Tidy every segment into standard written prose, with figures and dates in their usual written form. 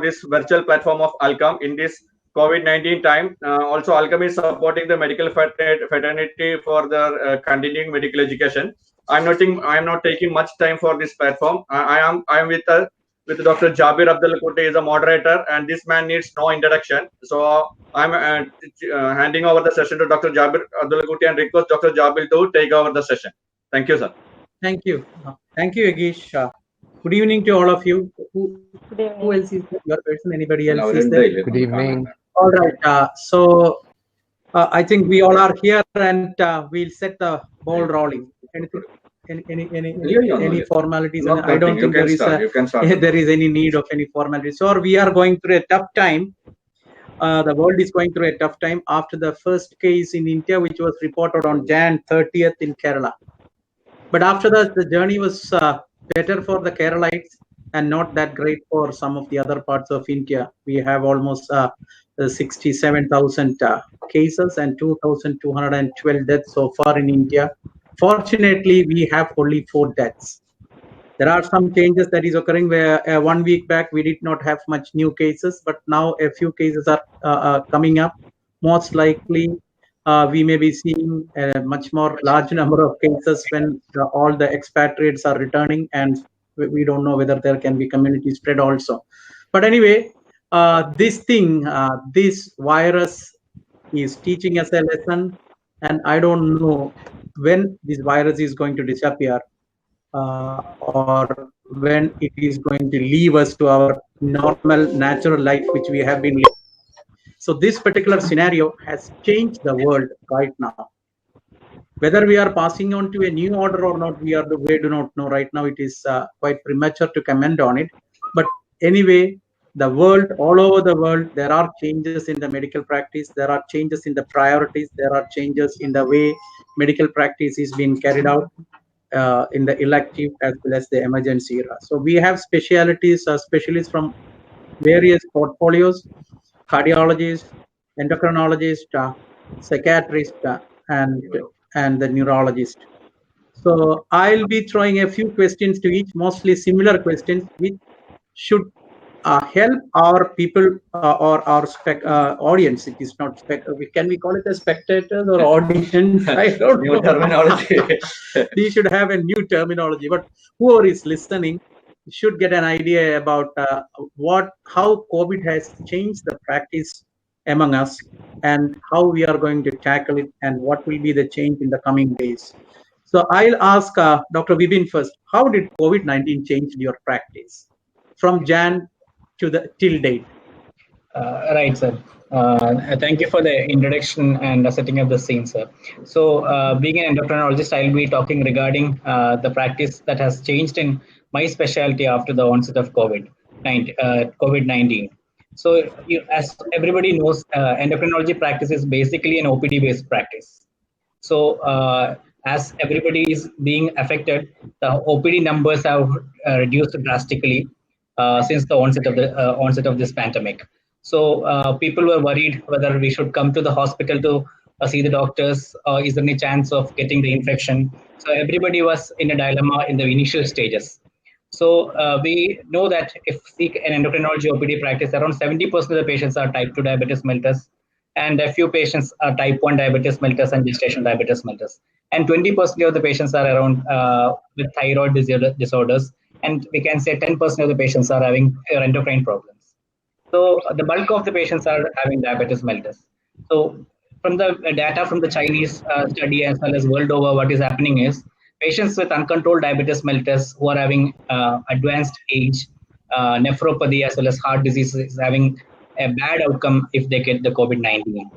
this virtual platform of Alchem in this COVID-19 time. Also, Alchem is supporting the medical fraternity for the continuing medical education. I'm not taking much time for this platform. I am with Dr. Jabir Abdul Kuti is a moderator, and this man needs no introduction. So I'm handing over the session to Dr. Jabir Abdul Kuti and request Dr. Jabir to take over the session. Thank you, sir. Thank you. Thank you, Agish. Good evening to all of you. Who else is there? Your person? Anybody else is there? Good evening. All right. So I think we all are here, and we'll set the ball rolling. Anything? Any formalities? I don't think there is any need of any formalities. So we are going through a tough time. The world is going through a tough time after the first case in India, which was reported on Jan 30th in Kerala. But after that, the journey was better for the Keralites and not that great for some of the other parts of India. We have almost 67,000 cases and 2,212 deaths so far in India. Fortunately, we have only 4 deaths. There are some changes that is occurring where 1 week back we did not have much new cases, but now a few cases are coming up. Most likely, we may be seeing a much more large number of cases when all the expatriates are returning, and we don't know whether there can be community spread also. But anyway, this virus is teaching us a lesson, and I don't know when this virus is going to disappear or when it is going to leave us to our normal, natural life which we have been living. So this particular scenario has changed the world right now. Whether we are passing on to a new order or not, we do not know right now. It is quite premature to comment on it. But anyway, the world, all over the world, there are changes in the medical practice. There are changes in the priorities. There are changes in the way medical practice is being carried out in the elective as well as the emergency era. So we have specialities, specialists from various portfolios, cardiologists, endocrinologists, psychiatrists, and the neurologist. So I'll be throwing a few questions to each, mostly similar questions, which should help our people or our audience. It is not can we call it as spectators or audience? I don't know. New terminology. We should have a new terminology, but whoever is listening should get an idea about how COVID has changed the practice among us and how we are going to tackle it and what will be the change in the coming days. So I'll ask Dr. Vipin first. How did COVID-19 change your practice from Jan to till date? Right, sir. Thank you for the introduction and setting up the scene, sir. So being an endocrinologist, I'll be talking regarding the practice that has changed in my specialty after the onset of COVID-19. So as everybody knows, endocrinology practice is basically an OPD-based practice. So as everybody is being affected, the OPD numbers have reduced drastically since the onset of this pandemic. So people were worried whether we should come to the hospital to see the doctors, or is there any chance of getting the infection? So everybody was in a dilemma in the initial stages. So we know that if seek an endocrinology OPD practice, around 70% of the patients are type 2 diabetes mellitus, and a few patients are type 1 diabetes mellitus and gestational diabetes mellitus. And 20% of the patients are around with thyroid disorders, and we can say 10% of the patients are having endocrine problems. So the bulk of the patients are having diabetes mellitus. So from the data from the Chinese study as well as world over, what is happening is patients with uncontrolled diabetes mellitus who are having advanced age, nephropathy as well as heart disease is having a bad outcome if they get the COVID-19.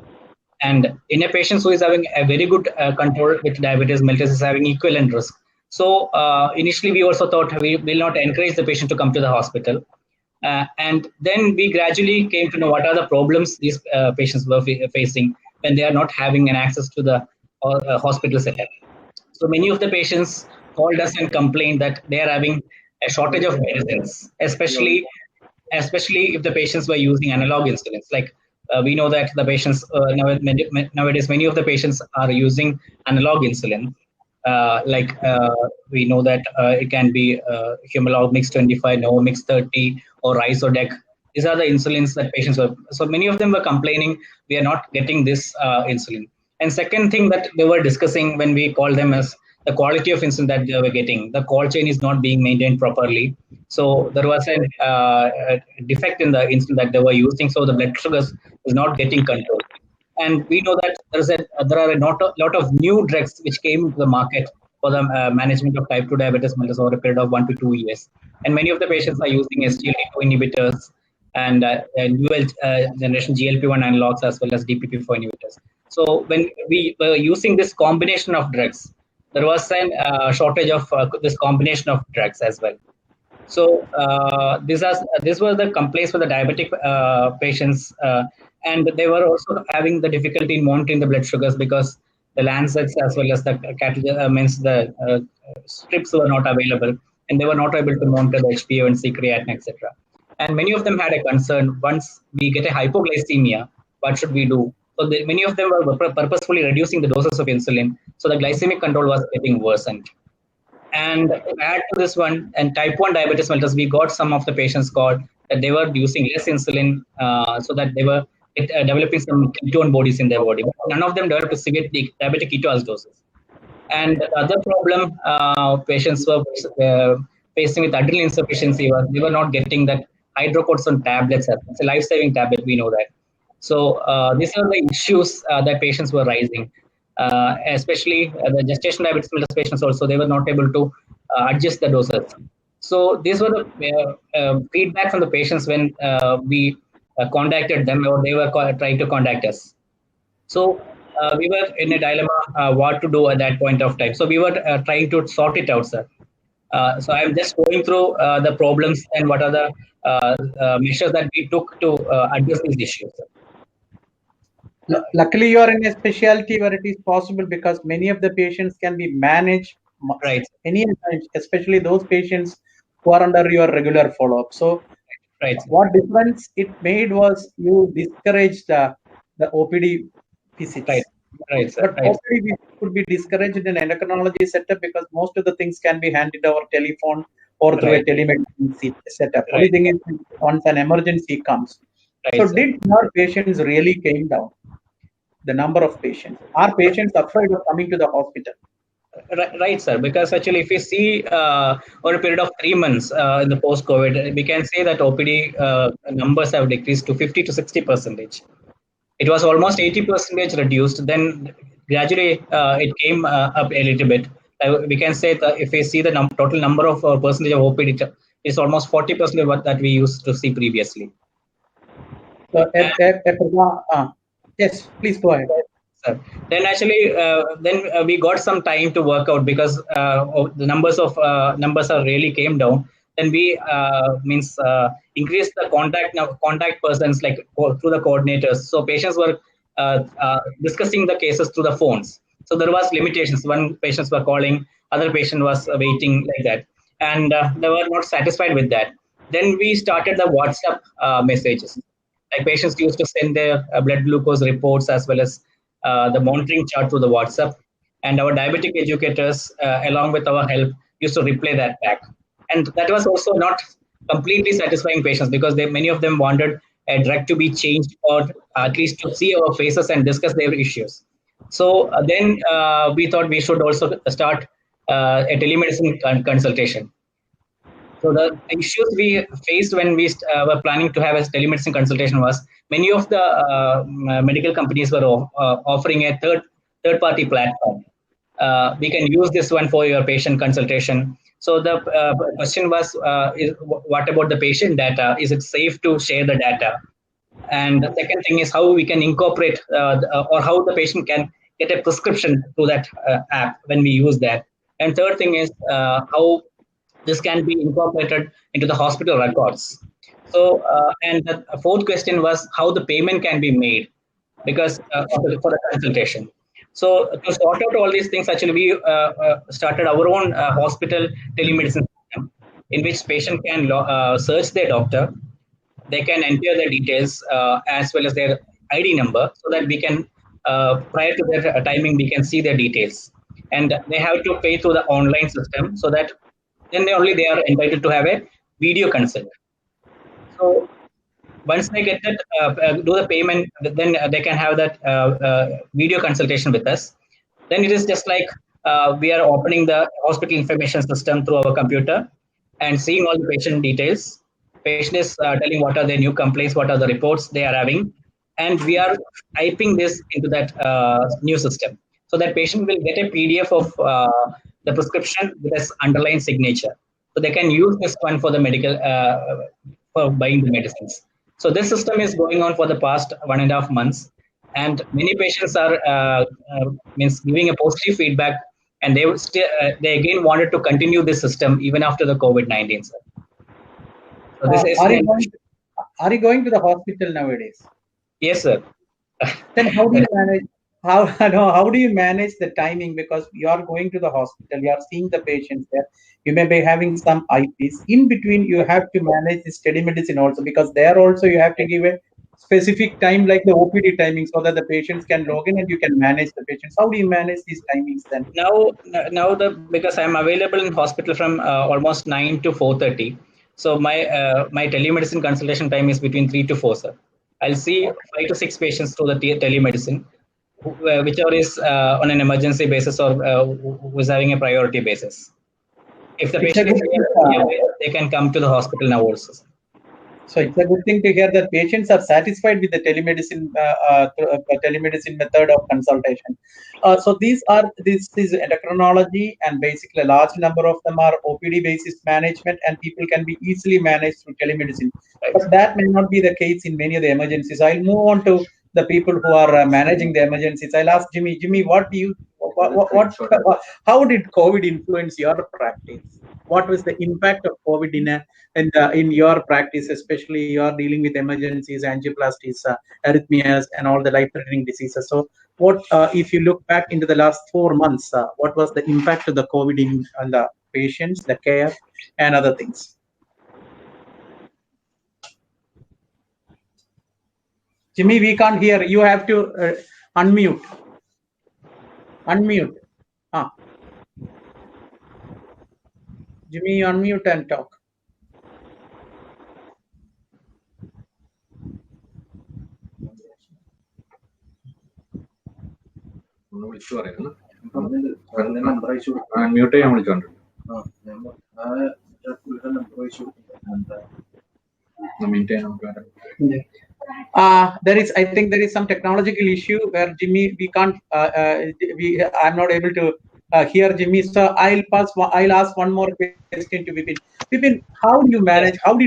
And in a patient who is having a very good control with diabetes mellitus is having equivalent risk. So initially we also thought we will not encourage the patient to come to the hospital. And then we gradually came to know what are the problems these patients were facing when they are not having an access to the hospital setup. So many of the patients called us and complained that they are having a shortage of medicines, especially if the patients were using analog insulins. Like we know that the patients nowadays, many of the patients are using analog insulin. We know that it can be Humalog Mix 25, Novomix 30, or Rysodec, These are the insulins that patients were. So many of them were complaining, we are not getting this insulin. And second thing that they were discussing when we called them is the quality of insulin that they were getting. The cold chain is not being maintained properly. So there was a defect in the insulin that they were using. So the blood sugars is not getting controlled. And we know that there are a lot of new drugs which came to the market for the management of type 2 diabetes mellitus over a period of 1 to 2 years. And many of the patients are using SGLT2 inhibitors and newer generation GLP-1 analogs as well as DPP-4 inhibitors. So when we were using this combination of drugs, there was a shortage of this combination of drugs as well. So this was the complaints for the diabetic patients, and they were also having the difficulty in monitoring the blood sugars because the lancets as well as the strips were not available, and they were not able to monitor the HbA1c, creatinine, etc. And many of them had a concern: once we get a hypoglycemia, what should we do? So many of them were purposefully reducing the doses of insulin, so the glycemic control was getting worsened. And add to this one, and type 1 diabetes mellitus, we got some of the patients called that they were using less insulin, so that they were developing some ketone bodies in their body. But none of them developed severe diabetic ketoacidosis. And the other problem patients were facing with adrenal insufficiency was they were not getting that hydrocortisone tablets. It's a life-saving tablet, we know that. So these are the issues that patients were raising. Especially the gestation diabetes mellitus patients also, they were not able to adjust the doses. So these were the feedback from the patients when we contacted them, or they were trying to contact us. So we were in a dilemma what to do at that point of time. So we were trying to sort it out, sir. So I'm just going through the problems and what are the measures that we took to address these issues, sir. Luckily, you are in a specialty where it is possible, because many of the patients can be managed right anytime, especially those patients who are under your regular follow-up. So, right. What difference it made was you discouraged the OPD visits. Right, sir. But OPD could be discouraged in an endocrinology setup because most of the things can be handled over telephone or through a telemedicine setup. Only thing is, once an emergency comes. So sir. did your patients really came down? The number of patients? Are patients afraid of coming to the hospital? Right, sir. Because actually, if we see over a period of 3 months in the post-COVID, we can say that OPD numbers have decreased to 50 to 60%. It was almost 80% reduced. Then gradually it came up a little bit. We can say that if we see the total number of percentage of OPD, it's almost 40% of what that we used to see previously. So, yes, please go ahead. Sir. Then actually, we got some time to work out because the numbers are really came down. Then we increased the contact persons like through the coordinators. So patients were discussing the cases through the phones. So there was limitations. One patients were calling, other patient was waiting like that, and they were not satisfied with that. Then we started the WhatsApp messages. Like patients used to send their blood glucose reports as well as the monitoring chart through the WhatsApp, and our diabetic educators, along with our help, used to replay that back. And that was also not completely satisfying patients because many of them wanted a drug to be changed or at least to see our faces and discuss their issues. So then we thought we should also start a telemedicine consultation. So the issues we faced when we were planning to have a telemedicine consultation was many of the medical companies were offering a third-party platform. We can use this one for your patient consultation. So the question was, what about the patient data? Is it safe to share the data? And the second thing is how we can incorporate or how the patient can get a prescription through that app when we use that. And third thing is how this can be incorporated into the hospital records. So, and the fourth question was how the payment can be made because for the consultation. So to sort out all these things, actually, we started our own hospital telemedicine system in which patient can search their doctor. They can enter their details as well as their ID number so that we can, prior to their timing, we can see their details. And they have to pay through the online system so that then they are entitled to have a video consult. So once they get that, do the payment, then they can have that video consultation with us. Then it is just like we are opening the hospital information system through our computer and seeing all the patient details. Patient is telling what are their new complaints, what are the reports they are having, and we are typing this into that new system. So that patient will get a PDF of the prescription with its underlying signature. So they can use this one for the medical, for buying the medicines. So this system is going on for the past 1.5 months, and many patients are means giving a positive feedback, and they still they again wanted to continue this system even after the COVID-19. Sir. So this is are you going to the hospital nowadays? Yes, sir. Then how do you manage? How do you manage the timing? Because you are going to the hospital, you are seeing the patients there. You may be having some IPs. In between, you have to manage this telemedicine also, because there also you have to give a specific time like the OPD timing so that the patients can log in and you can manage the patients. How do you manage these timings then? Now because I'm available in hospital from almost 9 to 4:30. So my telemedicine consultation time is between 3 to 4, sir. I'll see 5 to 6 patients through the telemedicine, whichever is on an emergency basis or who is having a priority basis. If the patient is here, they can come to the hospital now also. So it's a good thing to hear that patients are satisfied with the telemedicine method of consultation. So this is endocrinology, and basically a large number of them are OPD basis management, and people can be easily managed through telemedicine. Right. But that may not be the case in many of the emergencies. I'll move on to the people who are managing the emergencies. I'll ask Jimmy. Jimmy, how did COVID influence your practice? What was the impact of COVID in your practice, especially you are dealing with emergencies, angioplasties, arrhythmias, and all the life-threatening diseases? So, what if you look back into the last 4 months? What was the impact of the COVID on the patients, the care, and other things? Jimmy, we can't hear. You have to unmute. Unmute. Jimmy, unmute and talk. I think there is some technological issue where Jimmy, we can't. I'm not able to hear Jimmy. So I'll ask one more question to Vipin. Vipin, how did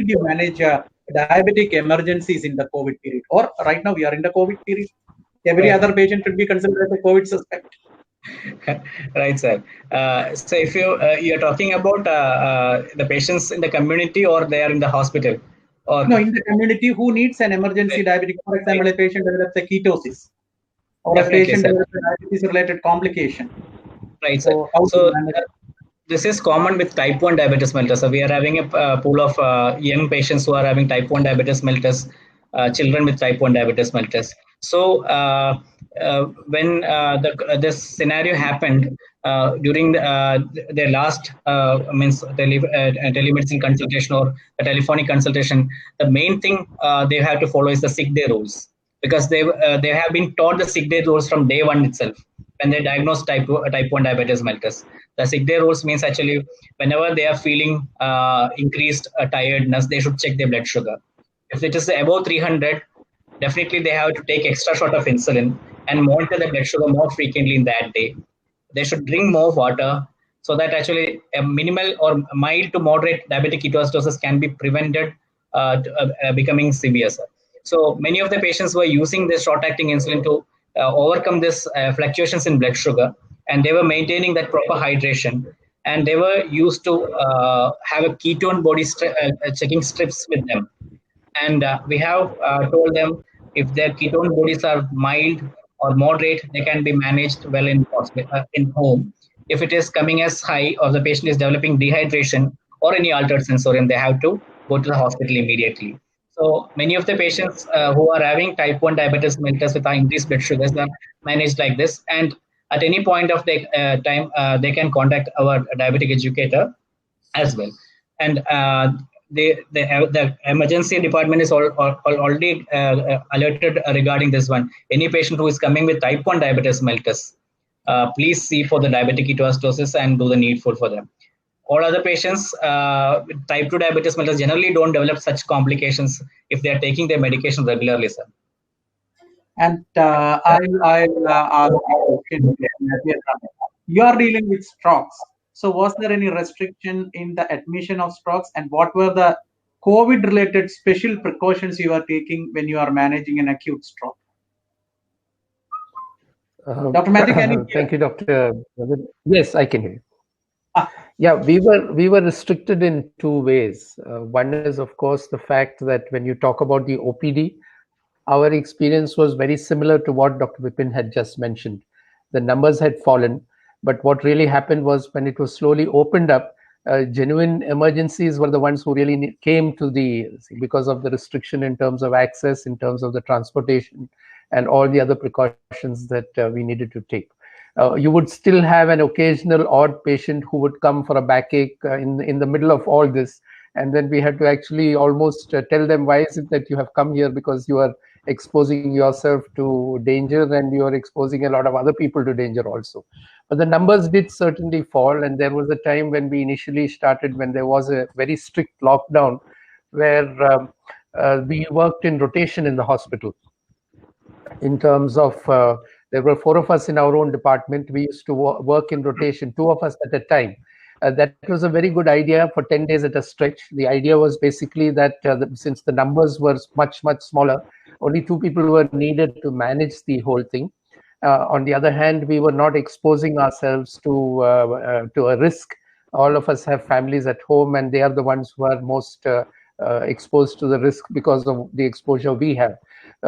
you manage diabetic emergencies in the COVID period? Or right now we are in the COVID period. Every other patient should be considered as a COVID suspect. Right, sir. So if you're talking about the patients in the community, or they are in the hospital? No, in the community who needs an emergency diabetic, for example, a patient develops a ketosis, or a patient develops a diabetes-related complication. Right, so this is common with type 1 diabetes mellitus. So we are having a pool of young patients who are having type 1 diabetes mellitus, children with type 1 diabetes mellitus. So when this scenario happened during their last telemedicine consultation or a telephonic consultation, the main thing they have to follow is the sick day rules, because they have been taught the sick day rules from day one itself. When they diagnose type 1 diabetes mellitus, the sick day rules means actually whenever they are feeling increased tiredness, they should check their blood sugar. If it is above 300, definitely they have to take extra shot of insulin and monitor the blood sugar more frequently in that day. They should drink more water, so that actually a minimal or mild to moderate diabetic ketoacidosis can be prevented becoming severe. So many of the patients were using this short-acting insulin to overcome this fluctuations in blood sugar, and they were maintaining that proper hydration, and they were used to have a ketone body checking strips with them. And we have told them if their ketone bodies are mild or moderate, they can be managed well in home. If it is coming as high, or the patient is developing dehydration or any altered sensorium, they have to go to the hospital immediately. So many of the patients who are having type 1 diabetes mellitus with increased blood sugars are managed like this. And at any point of the time, they can contact our diabetic educator as well. And the emergency department is already alerted regarding this one. Any patient who is coming with type 1 diabetes mellitus, please see for the diabetic ketoacidosis and do the needful for them. All other patients with type 2 diabetes mellitus generally don't develop such complications if they are taking their medication regularly, sir. And I'll ask a question. You are dealing with strokes. So was there any restriction in the admission of strokes, and what were the COVID-related special precautions you are taking when you are managing an acute stroke? Dr. Matthew, can you hear? Thank you, Dr. Yes, I can hear you. Ah. Yeah, we were restricted in two ways. One is, of course, the fact that when you talk about the OPD, our experience was very similar to what Dr. Vipin had just mentioned. The numbers had fallen, but what really happened was when it was slowly opened up, genuine emergencies were the ones who really came to because of the restriction in terms of access, in terms of the transportation, and all the other precautions that we needed to take. You would still have an occasional odd patient who would come for a backache in the middle of all this. And then we had to actually almost tell them, why is it that you have come here? Because you are exposing yourself to danger and you are exposing a lot of other people to danger also. But the numbers did certainly fall. And there was a time when we initially started, when there was a very strict lockdown, where we worked in rotation in the hospital. In terms of, there were 4 of us in our own department. We used to work in rotation, 2 of us at a time. That was a very good idea for 10 days at a stretch. The idea was basically that since the numbers were much, much smaller, only 2 people were needed to manage the whole thing. On the other hand, we were not exposing ourselves to a risk. All of us have families at home, and they are the ones who are most exposed to the risk because of the exposure we have.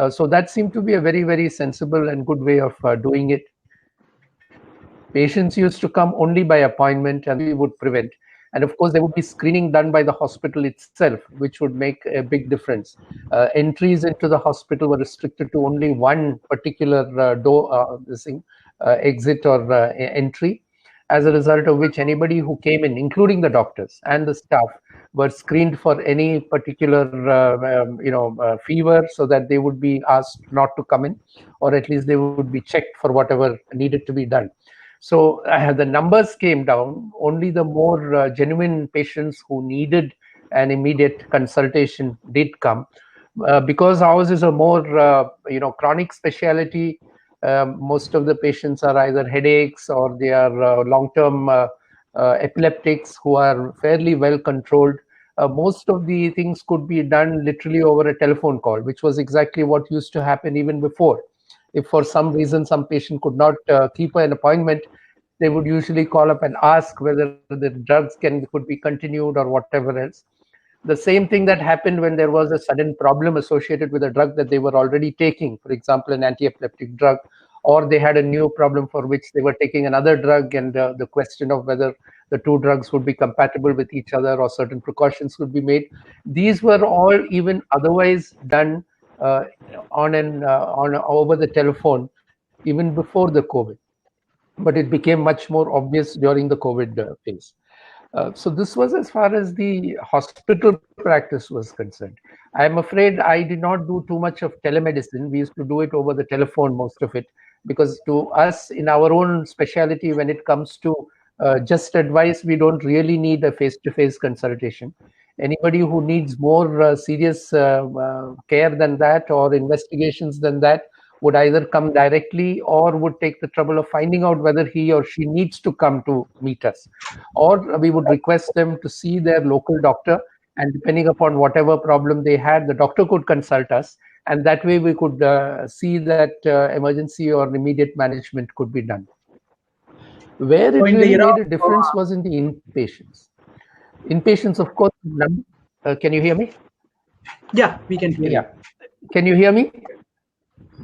So that seemed to be a very, very sensible and good way of doing it. Patients used to come only by appointment, and we would prevent. And of course, there would be screening done by the hospital itself, which would make a big difference. Entries into the hospital were restricted to only one particular door, exit or entry, as a result of which anybody who came in, including the doctors and the staff, were screened for any particular fever, so that they would be asked not to come in, or at least they would be checked for whatever needed to be done. So the numbers came down. Only the more genuine patients who needed an immediate consultation did come. Because ours is a more chronic specialty, most of the patients are either headaches or they are long-term epileptics who are fairly well controlled. Most of the things could be done literally over a telephone call, which was exactly what used to happen even before. If for some reason some patient could not keep an appointment, they would usually call up and ask whether the drugs could be continued or whatever else. The same thing that happened when there was a sudden problem associated with a drug that they were already taking, for example, an anti-epileptic drug, or they had a new problem for which they were taking another drug, and the question of whether the 2 drugs would be compatible with each other or certain precautions would be made. These were all even otherwise done over the telephone even before the COVID, but it became much more obvious during the COVID phase. So this was as far as the hospital practice was concerned. I'm afraid I did not do too much of telemedicine. We used to do it over the telephone, most of it, because to us in our own specialty, when it comes to just advice, we don't really need a face-to-face consultation. Anybody who needs more serious care than that or investigations than that would either come directly or would take the trouble of finding out whether he or she needs to come to meet us. Or we would request them to see their local doctor, and depending upon whatever problem they had, the doctor could consult us, and that way we could see that emergency or immediate management could be done. Where it really made a difference was in the inpatients. Inpatients, of course, can you hear me? Yeah, we can hear you. Can you hear me?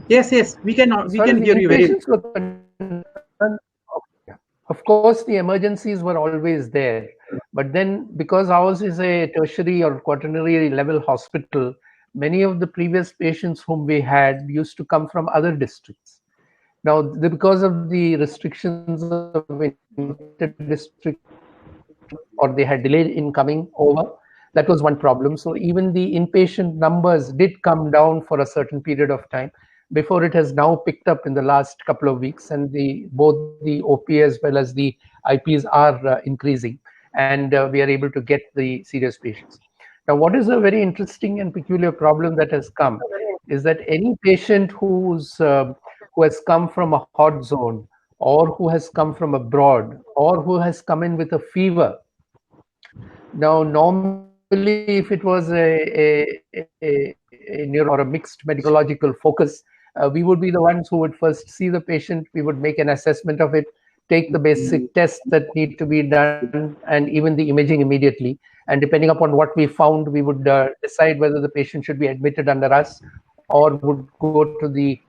Yes, we can hear you very well. Of course, the emergencies were always there. But then, because ours is a tertiary or quaternary level hospital, many of the previous patients whom we had used to come from other districts. Now, because of the restrictions of inter-district, or they had delayed in coming over, That was one problem. So even the inpatient numbers did come down for a certain period of time before it has now picked up in the last couple of weeks, and both the OP as well as the IPs are increasing, and we are able to get the serious patients. Now, what is a very interesting and peculiar problem that has come is that any patient who has come from a hot zone, or who has come from abroad, or who has come in with a fever. Now, normally, if it was a neuro or a mixed medicological focus, we would be the ones who would first see the patient. We would make an assessment of it, take the basic tests that need to be done, and even the imaging immediately. And depending upon what we found, we would decide whether the patient should be admitted under us or would go to the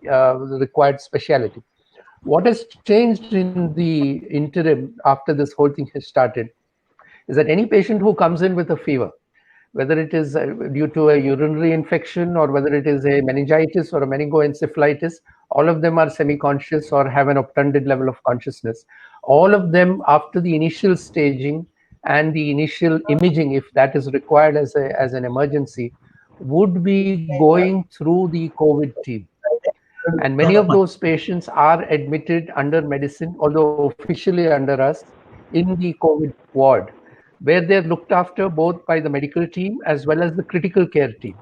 required specialty. What has changed in the interim after this whole thing has started is that any patient who comes in with a fever, whether it is due to a urinary infection or whether it is a meningitis or a meningoencephalitis, all of them are semi-conscious or have an obtunded level of consciousness. All of them, after the initial staging and the initial imaging, if that is required as an emergency, would be going through the COVID team. And many of those patients are admitted under medicine, although officially under us, in the COVID ward, where they're looked after both by the medical team as well as the critical care team,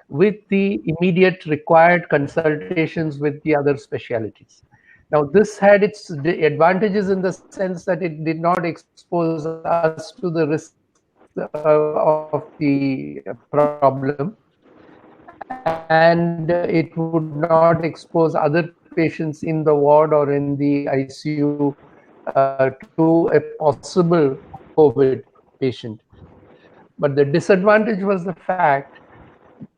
with the immediate required consultations with the other specialties. Now, this had its advantages in the sense that it did not expose us to the risk of the problem, and it would not expose other patients in the ward or in the ICU to a possible COVID patient. But the disadvantage was the fact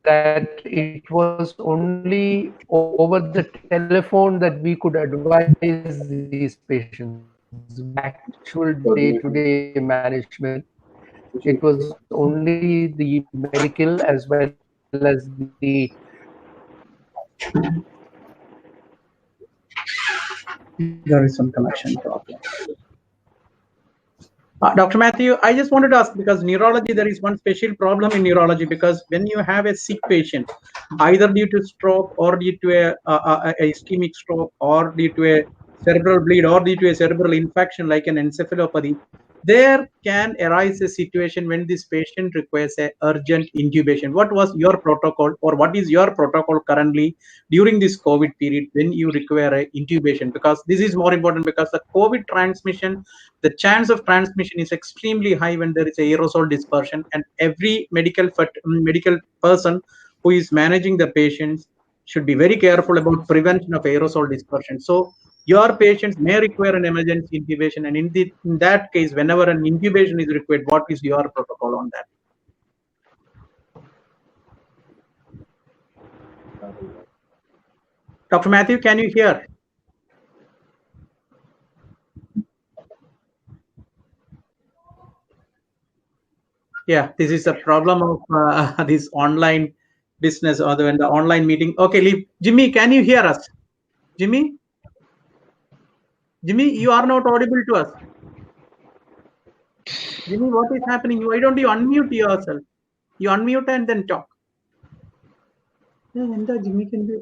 that it was only over the telephone that we could advise these patients. Actual day-to-day management, it was only the medical as well as the there is some connection problem. Dr. Matthew, I just wanted to ask, because neurology, there is one special problem in neurology, because when you have a sick patient, either due to stroke or due to a ischemic stroke or due to a cerebral bleed or due to a cerebral infection like an encephalopathy, there can arise a situation when this patient requires a urgent intubation. What was your protocol, or what is your protocol currently during this COVID period when you require a intubation? Because this is more important, because the COVID transmission, the chance of transmission is extremely high when there is a aerosol dispersion, and every medical person who is managing the patients should be very careful about prevention of aerosol dispersion. So your patients may require an emergency intubation, and in that case, whenever an intubation is required, what is your protocol on that? Dr. Matthew, can you hear? Yeah, this is a problem of this online business or the online meeting. Okay, Jimmy, can you hear us? Jimmy, you are not audible to us. Jimmy, what is happening? Why don't you unmute yourself? You unmute and then talk. Jimmy can be.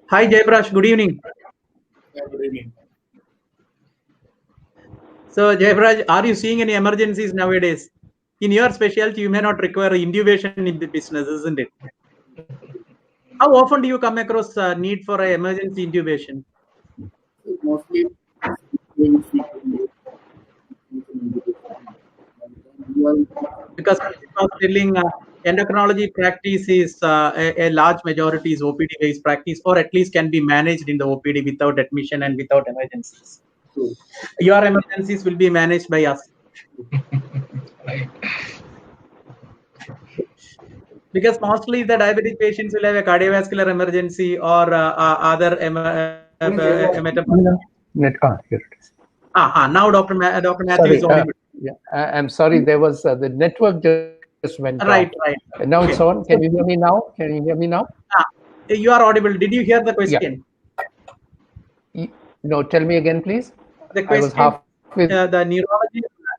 Hi, Jaiprakash. Good evening. Yeah, good evening. So, Jaiprakash, are you seeing any emergencies nowadays? In your specialty, you may not require intubation in the business, isn't it? How often do you come across need for an emergency intubation? Mostly because telling endocrinology practice is a large majority is OPD based practice, or at least can be managed in the OPD without admission and without emergencies. So your emergencies will be managed by us. Because mostly the diabetic patients will have a cardiovascular emergency or other metabolic. Here it is. Now Dr. Matthew Sorry, is audible. Yeah, I'm sorry. There was the network just went right. off. And now it's on. Can you hear me now? Can you hear me now? You are audible. Did you hear the question? Yeah. No, tell me again, please. The question. I was half with... the neurology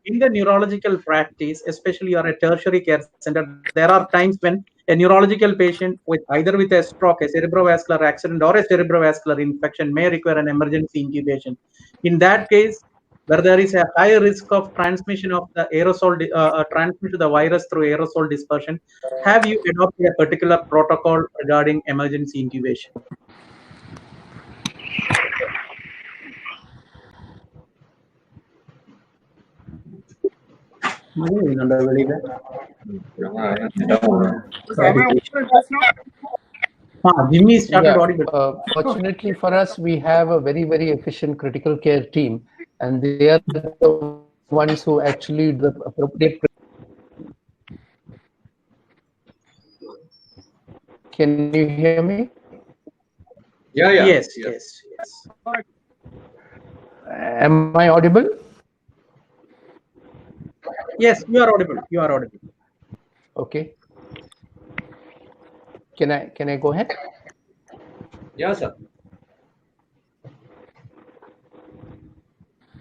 in the neurological practice, especially or a tertiary care center, there are times when a neurological patient with either with a stroke, a cerebrovascular accident, or a cerebrovascular infection may require an emergency intubation. In that case, where there is a high risk of transmission of the aerosol, transmission to the virus through aerosol dispersion, have you adopted a particular protocol regarding emergency intubation? Jimmy started audible. Fortunately for us, we have a very, very efficient critical care team, and they are the ones who actually do the appropriate. Can you hear me? Yeah, yeah. Yes. Am I audible? Yes, you are audible. You are audible. Okay. Can I go ahead? Yeah, sir.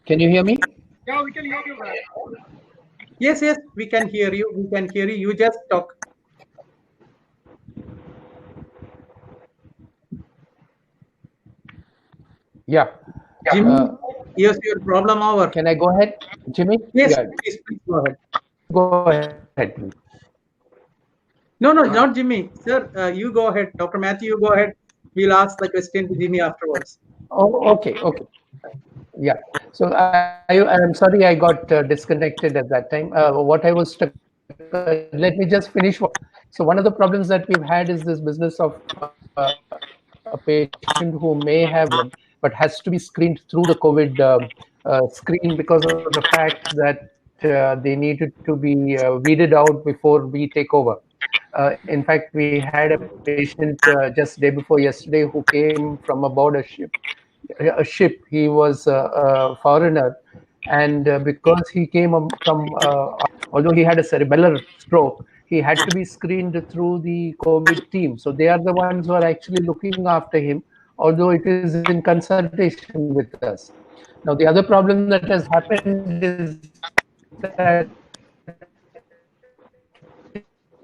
Can you hear me? Yeah, we can hear you, man. Yes, we can hear you. We can hear you. You just talk. Yeah. Jimmy, here's your problem over. Can I go ahead, Jimmy? Yes, Yeah. please go ahead. Go ahead, please. No, not Jimmy. Sir, you go ahead. Dr. Matthew, you go ahead. We'll ask the question to Jimmy afterwards. Oh, okay. Yeah. So I'm sorry I got disconnected at that time. What I was stuck. Let me just finish. So one of the problems that we've had is this business of a patient who may have them, but has to be screened through the COVID screen because of the fact that they needed to be weeded out before we take over. In fact, we had a patient just day before yesterday who came from aboard a ship. He was a foreigner, and because he came from, although he had a cerebellar stroke, he had to be screened through the COVID team. So they are the ones who are actually looking after him, although it is in consultation with us. Now, the other problem that has happened is that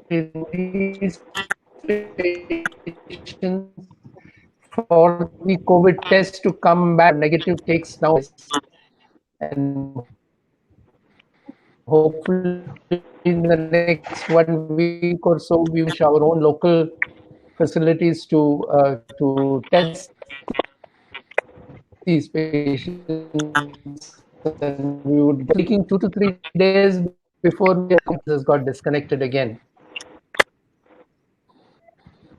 in these patients, for the COVID test to come back negative takes now, and hopefully in the next 1 week or so we wish our own local facilities to test these patients, and we would be taking 2 to 3 days before the computers got disconnected again.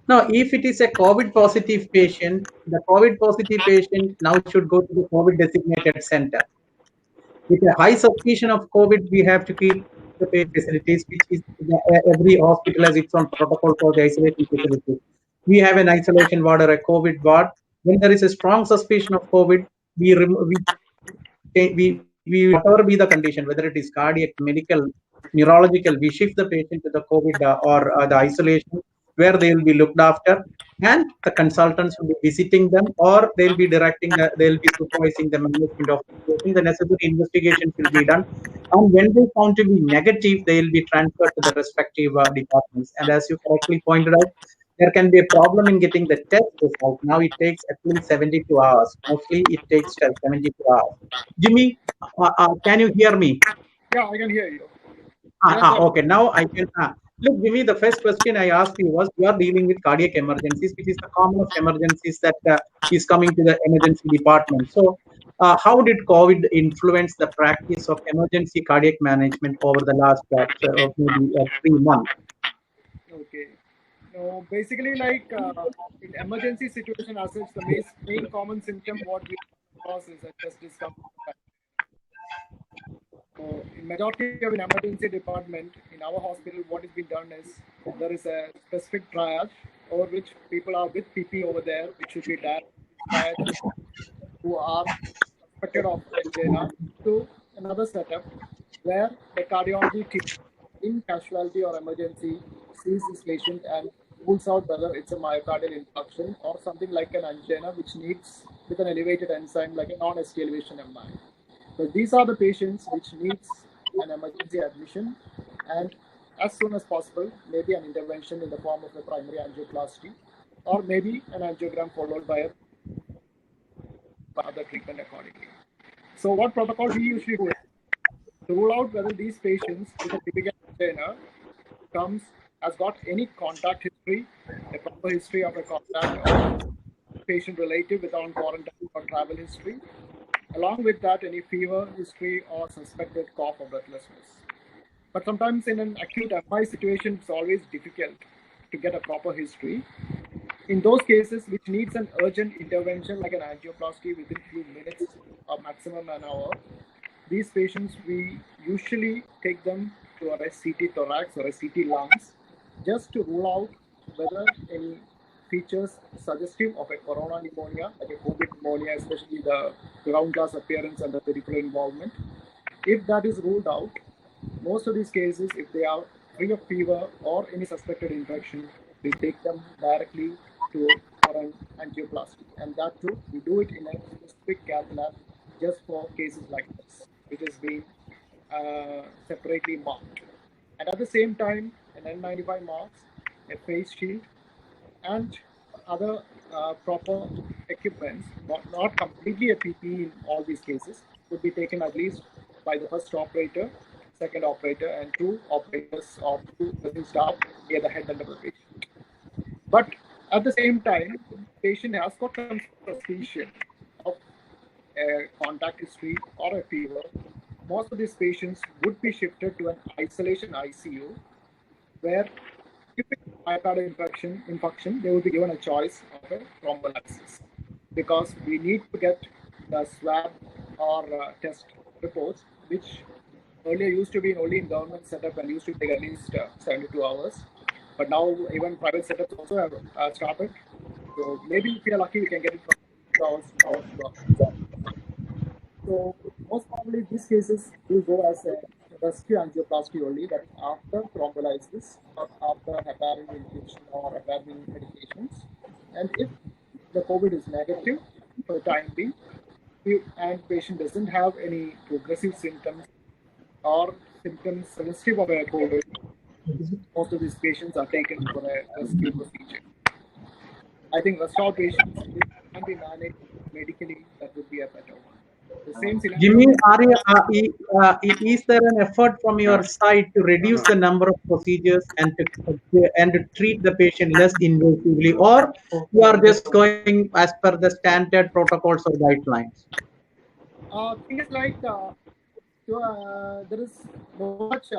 Now, if it is a COVID positive patient, the COVID positive patient now should go to the COVID designated center. With a high suspicion of COVID, we have to keep the patient facilities, which is every hospital has its own protocol for the isolation facilities. We have an isolation ward or a COVID ward. When there is a strong suspicion of COVID, we whatever be the condition, whether it is cardiac, medical, neurological, we shift the patient to the COVID or the isolation where they will be looked after, and the consultants will be visiting them, or they'll be they'll be supervising the management of the patient. The necessary investigations will be done, and when they found to be negative, they will be transferred to the respective departments. And as you correctly pointed out, there can be a problem in getting the test result. Now it takes at least 72 hours. Mostly it takes 72 hours. Jimmy, can you hear me? Yeah, I can hear you. Okay, now I can. Look, Jimmy, the first question I asked you was, you are dealing with cardiac emergencies, which is the commonest emergencies that is coming to the emergency department. So, how did COVID influence the practice of emergency cardiac management over the last maybe 3 months? Okay. So basically, like in emergency situation as such, the main common symptom what we cause is a chest discomfort. So in majority of an emergency department in our hospital, what is being done is there is a specific triage over which people are with PP over there, which should be triaged, who are suspected of angina, to another setup where the cardiology team in casualty or emergency sees this patient and rules out whether it's a myocardial infarction or something like an angina, which needs with an elevated enzyme like a non-ST elevation MI. So these are the patients which needs an emergency admission, and as soon as possible, maybe an intervention in the form of a primary angioplasty, or maybe an angiogram followed by other treatment accordingly. So what protocol we usually do is to rule out whether these patients with a typical angina has got any contact history, a proper history of a contact or patient relative with on quarantine or travel history. Along with that, any fever history or suspected cough or breathlessness. But sometimes in an acute MI situation, it's always difficult to get a proper history. In those cases, which needs an urgent intervention like an angioplasty within few minutes or maximum an hour, these patients, we usually take them to a CT thorax or a CT lungs just to rule out whether any features suggestive of a corona pneumonia, like a COVID pneumonia, especially the ground glass appearance and the peripheral involvement. If that is ruled out, most of these cases, if they are free of fever or any suspected infection, we take them directly for an angioplasty. And that too, we do it in a specific cath lab just for cases like this, which has been separately marked. And at the same time, an N95 mask, a face shield, and other proper equipments, not completely a PPE in all these cases, would be taken at least by the first operator, second operator, and two operators or two nursing staff near the head and the patient. But at the same time, the patient has got some suspicion of a contact history or a fever. Most of these patients would be shifted to an isolation ICU, where if it's myocardial infection, they will be given a choice of a thrombolysis, because we need to get the swab or test reports, which earlier used to be only in government setup and used to take at least 72 hours. But now even private setups also have started. So maybe if we are lucky, we can get it from 2 hours. So most probably these cases will go as a rescue angioplasty only, that after thrombolysis or after heparin infusion or heparin medications. And if the COVID is negative for the time being, and patient doesn't have any progressive symptoms or symptoms suggestive of a COVID, most of these patients are taken for a rescue procedure. I think rest of patients can be managed medically. That would be a better one. The same scenario. Jimmy, is there an effort from your side to reduce the number of procedures and to treat the patient less invasively, or you are just going as per the standard protocols or guidelines? Thing is like there is no much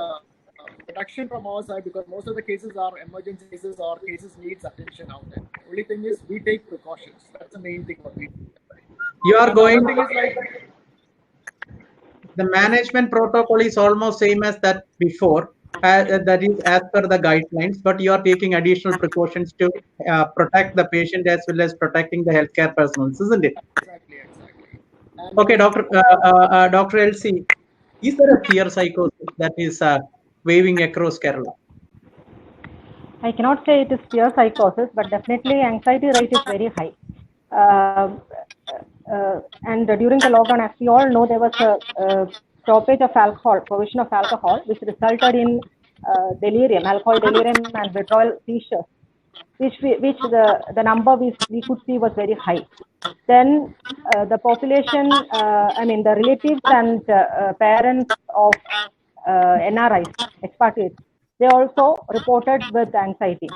protection from our side, because most of the cases are emergency cases or cases needs attention out there. Only thing is we take precautions. That's the main thing what we do. You are going. Thing is like, the management protocol is almost same as that before. That is as per the guidelines, but you are taking additional precautions to protect the patient as well as protecting the healthcare personnel, isn't it? Exactly. And okay, Dr. LC, is there a fear psychosis that is waving across Kerala? I cannot say it is fear psychosis, but definitely anxiety rate is very high. And during the lockdown, as we all know, there was a stoppage of alcohol, provision of alcohol, which resulted in delirium, alcohol delirium and withdrawal seizures, which the number we could see was very high. Then the population, the relatives and parents of NRIs, expatriates, they also reported with anxiety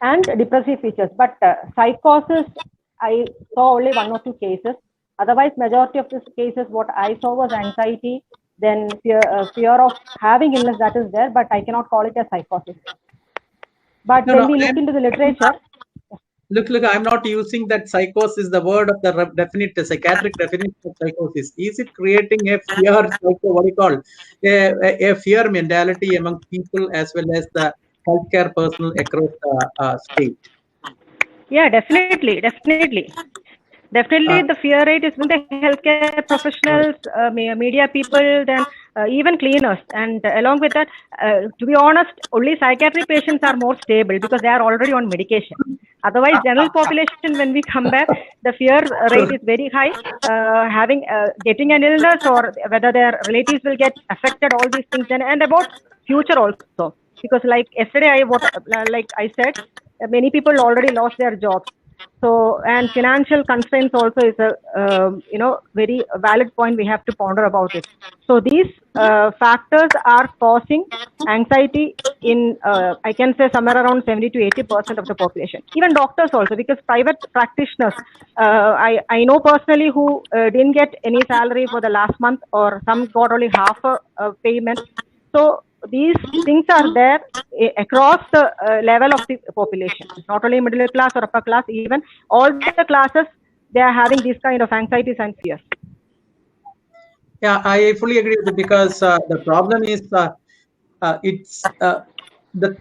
and depressive features. But psychosis, I saw only 1 or 2 cases. Otherwise, majority of these cases, what I saw was anxiety, then fear of having illness that is there, but I cannot call it a psychosis. But when we look into the literature... Look, I'm not using that psychosis, the word of the psychiatric definition of psychosis. Is it creating a fear, a fear mentality among people as well as the healthcare personnel across the state? Yeah, definitely. Definitely, the fear rate is with the healthcare professionals, media people, then even cleaners. And along with that, to be honest, only psychiatric patients are more stable because they are already on medication. Otherwise, general population, when we compare, the fear rate is very high. Getting an illness or whether their relatives will get affected, all these things, and about future also. Because like yesterday, like I said, many people already lost their jobs. So, and financial constraints also is a very valid point we have to ponder about it. So these factors are causing anxiety in I can say somewhere around 70 to 80% of the population. Even doctors also, because private practitioners, I know personally who didn't get any salary for the last month, or some got only half a payment. So these things are there across the level of the population, not only middle class or upper class, even all the classes, they are having these kind of anxieties and fears. Yeah, I fully agree with it, because the problem is the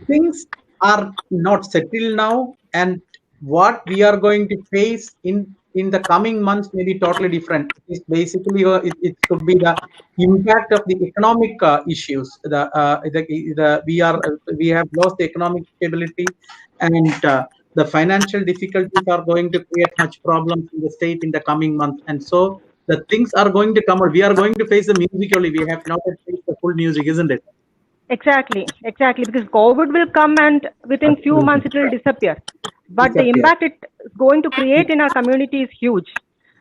things are not settled now, and what we are going to face in the coming months may be totally different. It's basically it could be the impact of the economic issues. We have lost the economic stability, and the financial difficulties are going to create much problems in the state in the coming months, and so the things are going to come out. We are going to face the music only. We have not yet faced the full music, isn't it? Exactly, because COVID will come and within few months it will disappear. But the impact it's going to create in our community is huge.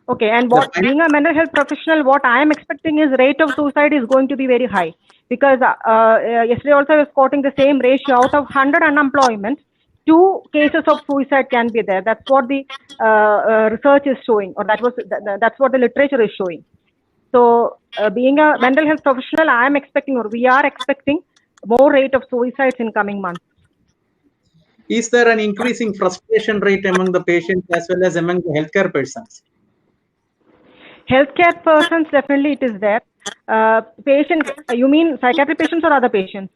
Okay, and being a mental health professional, what I am expecting is rate of suicide is going to be very high, because yesterday also I was quoting the same ratio. Out of 100 unemployment, 2 cases of suicide can be there. That's what the research is showing, or that's what the literature is showing. So being a mental health professional, I am expecting, or we are expecting, more rate of suicides in coming months. Is there an increasing frustration rate among the patients as well as among the healthcare persons? Healthcare persons, definitely it is there. Patients, you mean psychiatric patients or other patients?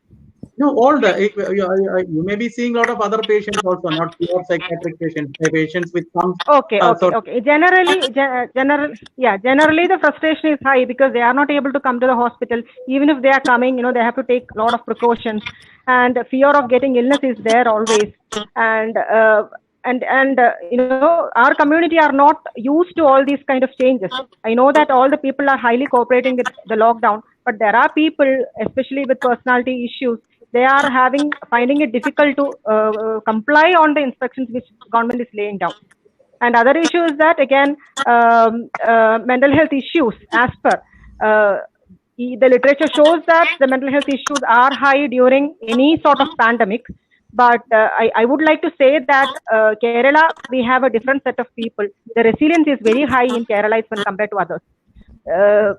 No, all you may be seeing a lot of other patients also, not pure psychiatric patients with some. Okay. Generally, the frustration is high because they are not able to come to the hospital. Even if they are coming, they have to take a lot of precautions, and fear of getting illness is there always. And our community are not used to all these kind of changes. I know that all the people are highly cooperating with the lockdown, but there are people, especially with personality issues, they are finding it difficult to comply on the instructions which government is laying down. And other issue is that, again, mental health issues, as per the literature shows that the mental health issues are high during any sort of pandemic. But I would like to say that Kerala, we have a different set of people. The resilience is very high in Kerala when compared to others.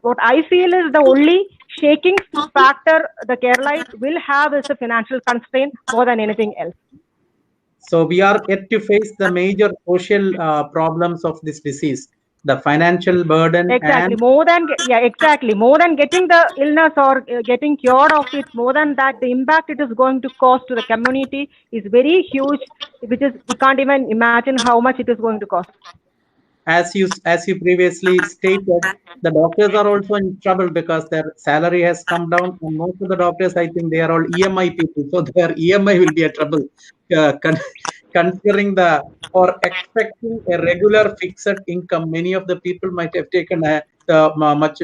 What I feel is the only shaking factor the Keralites will have is the financial constraint more than anything else. So we are yet to face the major social problems of this disease, the financial burden. Exactly. More than getting the illness or getting cured of it, more than that, the impact it is going to cause to the community is very huge, which is, we can't even imagine how much it is going to cost. As you previously stated, the doctors are also in trouble because their salary has come down, and most of the doctors, I think, they are all EMI people, so their EMI will be a trouble. Considering or expecting a regular fixed income, many of the people might have taken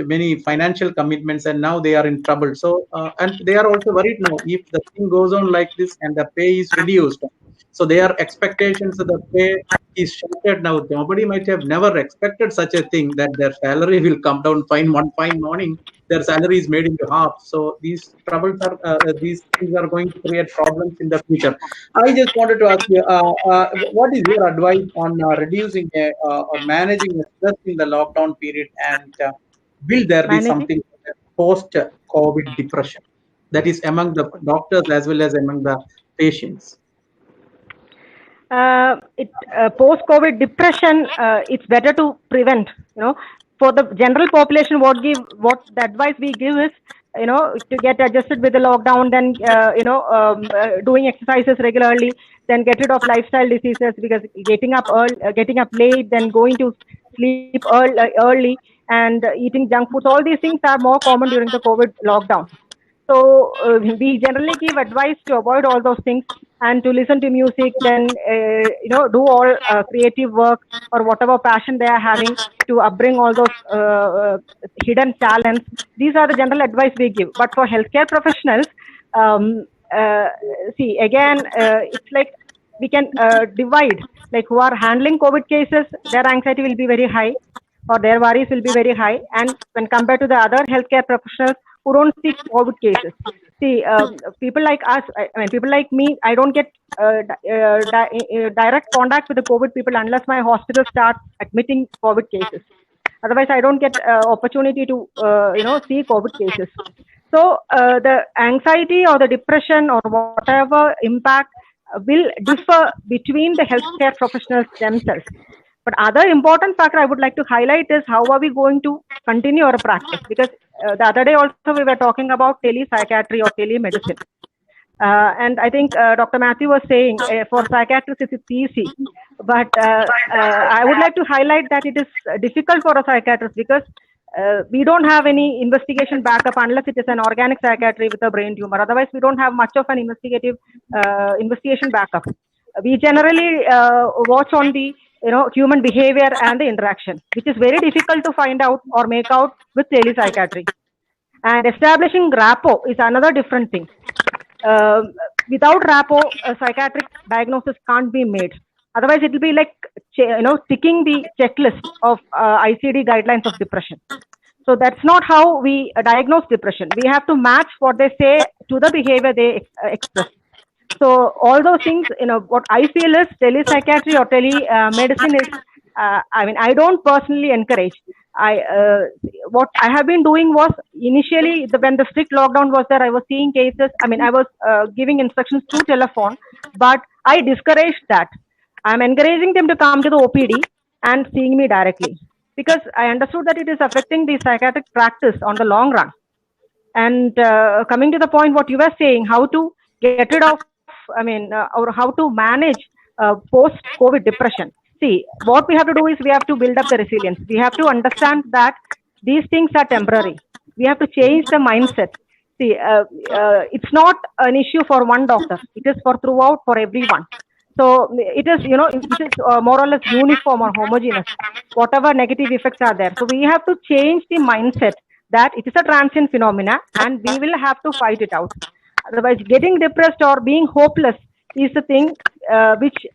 many financial commitments, and now they are in trouble. So and they are also worried now if the thing goes on like this and the pay is reduced. So their expectations of the pay is shattered now. Nobody might have never expected such a thing, that their salary will come down one fine morning. Their salary is made into half. So these troubles these things are going to create problems in the future. I just wanted to ask you, what is your advice on reducing or managing stress in the lockdown period, and will there be something post-COVID depression that is among the doctors as well as among the patients? Post-COVID depression, it's better to prevent. For the general population, what the advice we give is, to get adjusted with the lockdown, then doing exercises regularly, then get rid of lifestyle diseases, because getting up late, then going to sleep early, and eating junk foods, all these things are more common during the COVID lockdown. So we generally give advice to avoid all those things and to listen to music, then do all creative work or whatever passion they are having to upbring all those hidden talents. These are the general advice we give. But for healthcare professionals, see again, it's like we can divide, like who are handling COVID cases, their anxiety will be very high or their worries will be very high, and when compared to the other healthcare professionals who don't see COVID cases. See, people like us, I mean, people like me, I don't get direct contact with the COVID people unless my hospital starts admitting COVID cases. Otherwise, I don't get opportunity to see COVID cases. So the anxiety or the depression or whatever impact will differ between the healthcare professionals themselves. But other important factor I would like to highlight is how are we going to continue our practice? Because the other day also we were talking about telepsychiatry or telemedicine. And I think Dr. Matthew was saying for psychiatrists it's easy. But I would like to highlight that it is difficult for a psychiatrist because we don't have any investigation backup unless it is an organic psychiatry with a brain tumor. Otherwise, we don't have much of an investigation backup. We generally watch on the human behavior and the interaction, which is very difficult to find out or make out with telepsychiatry. And establishing rapport is another different thing. Without rapport, a psychiatric diagnosis can't be made. Otherwise, it will be like ticking the checklist of ICD guidelines of depression. So that's not how we diagnose depression. We have to match what they say to the behavior they express. So all those things, what I feel is telepsychiatry or telemedicine is, I don't personally encourage. What I have been doing was initially when the strict lockdown was there, I was seeing cases. I was giving instructions through telephone, but I discouraged that. I'm encouraging them to come to the OPD and seeing me directly because I understood that it is affecting the psychiatric practice on the long run. And coming to the point, what you were saying, how to get rid of, or how to manage post-COVID depression. See, what we have to do is we have to build up the resilience. We have to understand that these things are temporary. We have to change the mindset. See, it's not an issue for one doctor. It is throughout for everyone. So it is, it is more or less uniform or homogeneous, whatever negative effects are there. So we have to change the mindset that it is a transient phenomena and we will have to fight it out. Otherwise, getting depressed or being hopeless is the thing which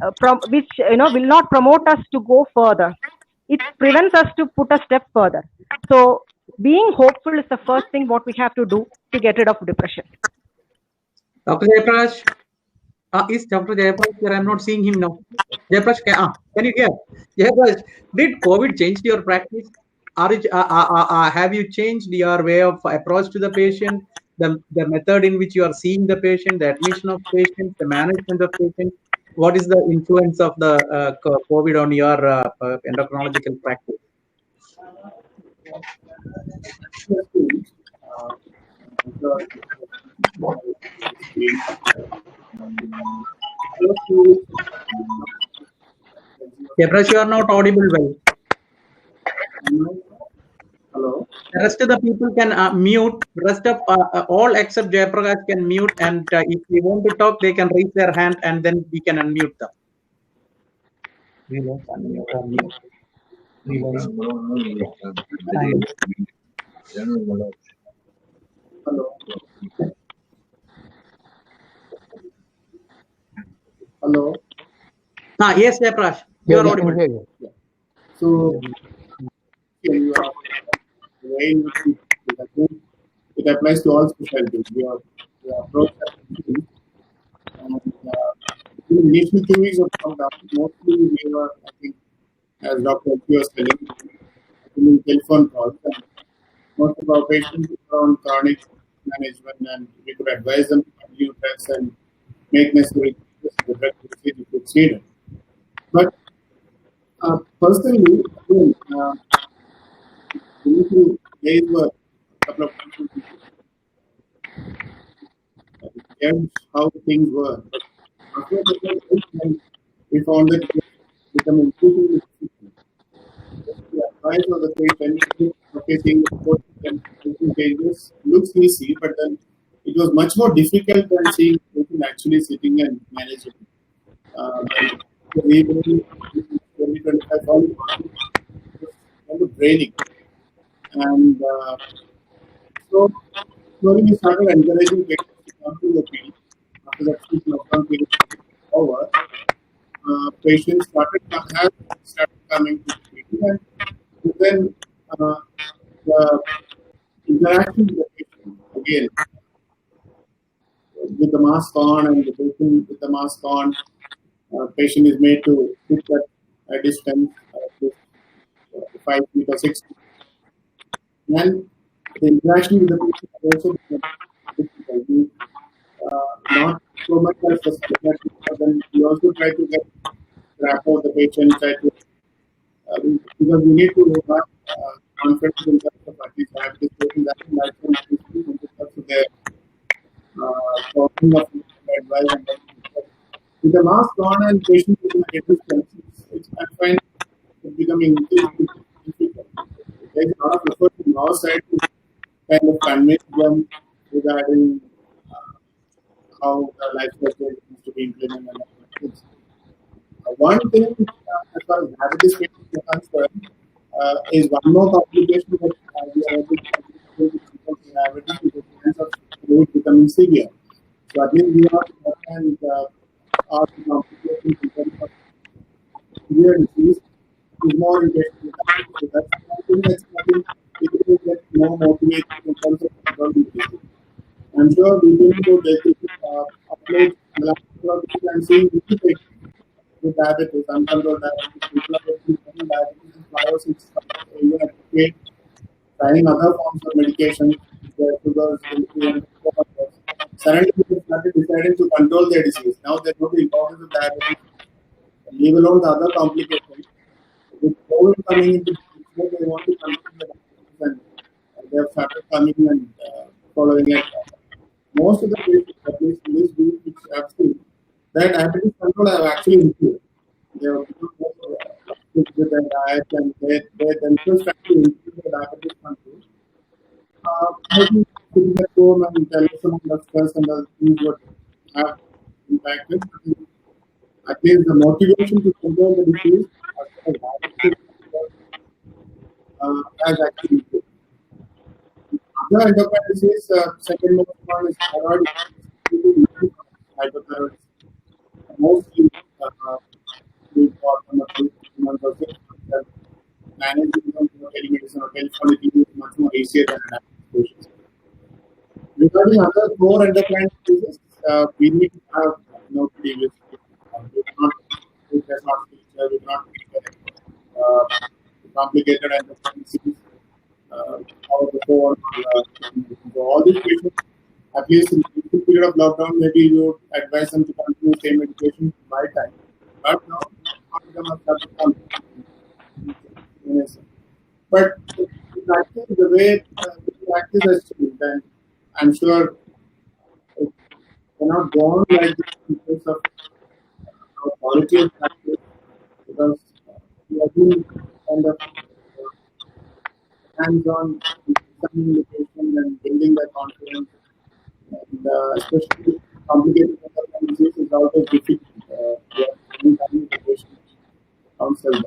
will not promote us to go further. It prevents us to put a step further. So being hopeful is the first thing what we have to do to get rid of depression. Dr. Jayaprakash, is Dr. Jayaprakash here? I'm not seeing him now. Jayaprakash, can you hear? Jayaprakash, did COVID change your practice? Have you changed your way of approach to the patient, the method in which you are seeing the patient, the admission of patient, the management of patient? What is the influence of the COVID on your endocrinological practice? Jayaprakash, you are not audible well. Hello. The rest of the people can mute. Rest of all except Jayaprakash can mute, and if they want to talk, they can raise their hand, and then we can unmute them. We won't unmute or mute. We won't. Hello. Hello. Yes, Jayaprakash, you are audible. So, you are it applies to all specialties. Your approach and initial 2 weeks of lockdown, mostly we were, I think, as Dr. P was telling, telephone calls. And most of our patients were on chronic management, and we could advise them to continue tests and make necessary changes to the drug usage if it's needed. But personally, initial days were a couple of times how things were. But after that, we found that it became increasingly difficult. The advice of the patient, seeing changes looks easy, but then it was much more difficult than seeing people actually sitting and managing. We bring 2025 training, and so slowly we started encouraging patients to come to the PD. After that lockdown period over, patients started coming to the PD, and then the interaction with the patient again with the mask on, and the patient with the mask on, patient is made to sit at a distance, 5 feet or 6 feet. And the interaction with the patient also becomes difficult. Not so much as the psychiatrist, but then we also try to get rapport the patient, try to because we need to have confidence in terms of at least diabetes patients that in terms of their talking of advice and with the mask on and patient is at a distance, I find it becoming difficult. There's a lot of effort from our side to kind of convince them regarding how the lifestyle change needs to be implemented. One thing, as far as diabetes patients are concerned, is one more complication that we are able to control diabetes is the chance of fluid becoming severe. So at least we are and our complications in terms of severe disease is more in patients with diabetes. So that's something that's making people get more motivated in terms of controlling disease. I'm sure we will go upload and see which patients with diabetes, uncontrolled diabetes, people are getting diabetes and fibrosis, even at trying other forms of medication, sugars, and suddenly people started deciding to control their disease. Now they know the importance of diabetes, leave alone the other complications. With COVID coming into the picture, they want to control the diabetes, and they have started coming and following it. Most of the patients, at least in this group, which I've seen, that diabetes control have actually improved. They have become more with their diet, and they themselves actually improve the diabetes control. Maybe sitting at home and tell some of the stress and the things would have impacted. At least the motivation to control the disease has actually improved. Other endocrine disease, second most one is thyroid, hypothyroidism. Mostly we got from the managing telemedicine or telephonic is much more easier than patients. Regarding other core endocrine diseases, we need to have no previous. We cannot feature, we cannot complicated endocrine disease. So all these patients, at least in the period of lockdown, maybe you would advise them to continue same medication by time. But now, but practice, the way practice has changed, and I'm sure it cannot go on like this because of our quality of practice, because we have been kind of hands-on examining the patient and building their confidence, and especially complicated disease is always difficult. We are examining the patient counsel them.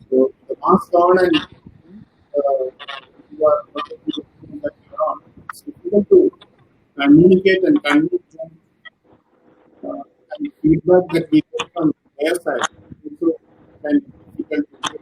So the mask on and you are protecting that you're on. It's difficult to communicate and convince them, and feedback that we get from their side also can be difficult to get.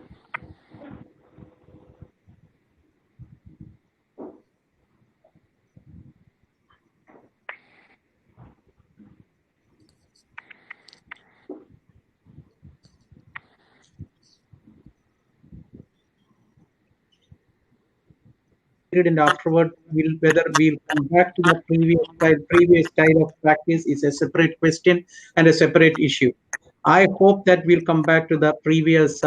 And afterward, whether we'll come back to the previous style of practice is a separate question and a separate issue. I hope that we'll come back to the previous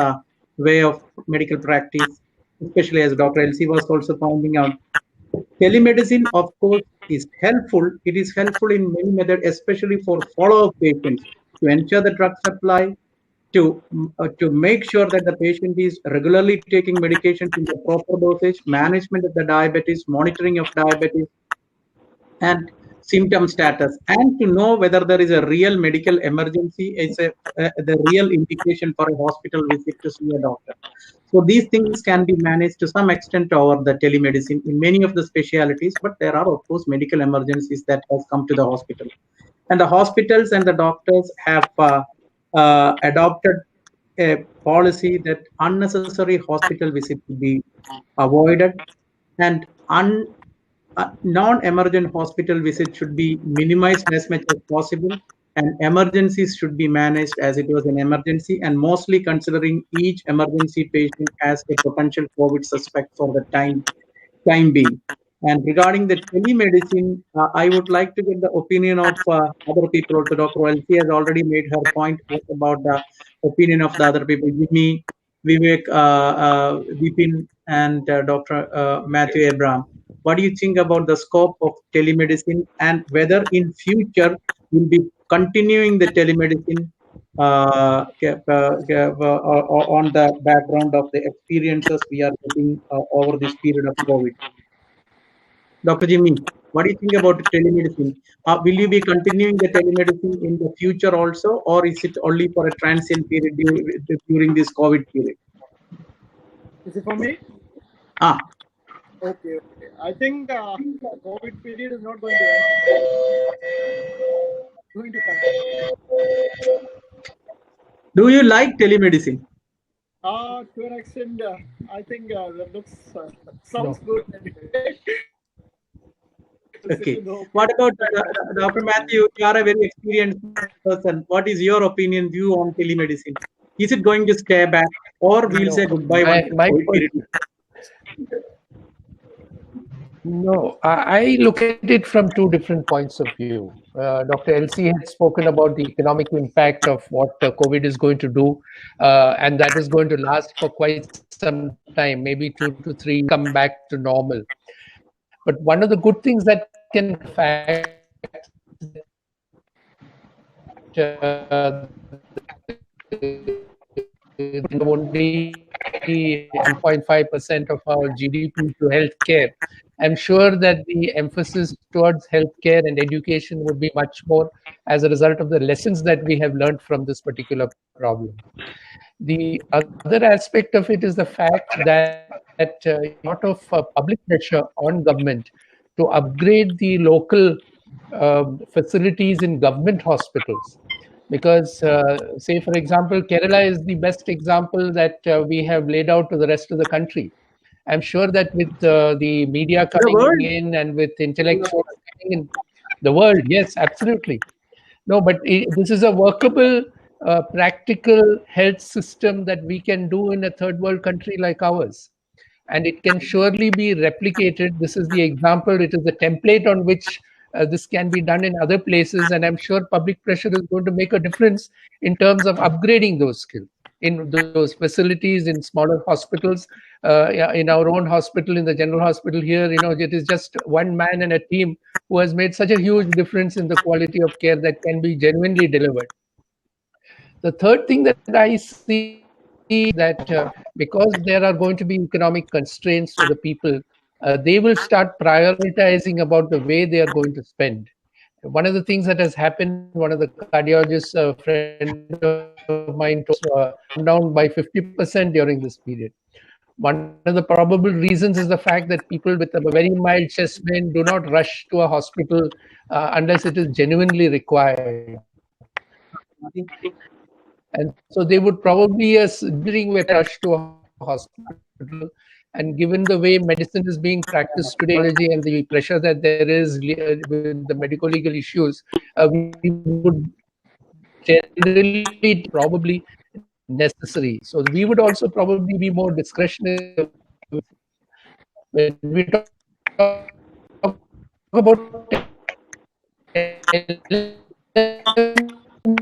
way of medical practice, especially as Dr. Elsie was also pointing out. Telemedicine, of course, is helpful. It is helpful in many methods, especially for follow-up patients, to ensure the drug supply, to make sure that the patient is regularly taking medications in the proper dosage, management of the diabetes, monitoring of diabetes, and symptom status, and to know whether there is a real medical emergency. It's the real indication for a hospital visit to see a doctor. So these things can be managed to some extent over the telemedicine in many of the specialities, but there are of course medical emergencies that has come to the hospital, and the hospitals and the doctors have adopted a policy that unnecessary hospital visits will be avoided, and non-emergent hospital visits should be minimized as much as possible, and emergencies should be managed as it was an emergency, and mostly considering each emergency patient as a potential COVID suspect for the time being. And regarding the telemedicine, I would like to get the opinion of other people also. Dr. Elsie has already made her point about the opinion of the other people. Jimmy, Vivek, Vipin, and Dr. Matthew Abraham. What do you think about the scope of telemedicine, and whether in future we'll be continuing the telemedicine on the background of the experiences we are getting over this period of COVID? Dr. Jimmy, what do you think about telemedicine? Will you be continuing the telemedicine in the future also, or is it only for a transient period during this COVID period? Is it for me? Okay. I think the COVID period is not going to end. Going to continue. Do you like telemedicine? To an extent, I think that looks sounds good. Okay. What about Dr. Matthew? You are a very experienced person. What is your opinion, view on telemedicine? Is it going to stay back, or we'll say goodbye? No, I look at it from two different points of view. Dr. Elsie had spoken about the economic impact of what COVID is going to do, and that is going to last for quite some time, maybe 2 to 3, come back to normal. But one of the good things that can affect only 1.5% of our GDP to healthcare, I'm sure that the emphasis towards healthcare and education would be much more as a result of the lessons that we have learned from this particular problem. The other aspect of it is the fact that a lot of public pressure on government to upgrade the local facilities in government hospitals. Because, say, for example, Kerala is the best example that we have laid out to the rest of the country. I'm sure that with the media coming in and with intellectuals coming in, the world, yes, absolutely. No, but this is a workable, practical health system that we can do in a third world country like ours. And it can surely be replicated. This is the example. It is the template on which this can be done in other places. And I'm sure public pressure is going to make a difference in terms of upgrading those skills in those facilities, in smaller hospitals, in our own hospital, in the general hospital here. It is just one man and a team who has made such a huge difference in the quality of care that can be genuinely delivered. The third thing that I see that because there are going to be economic constraints for the people, they will start prioritizing about the way they are going to spend. One of the things that has happened, one of the cardiologists, a friend of mine, come down by 50% during this period. One of the probable reasons is the fact that people with a very mild chest pain do not rush to a hospital unless it is genuinely required. And so they would probably during a rush to a hospital. And given the way medicine is being practiced today and the pressure that there is with the medical legal issues, we would generally probably necessary. So we would also probably be more discretionary when we talk about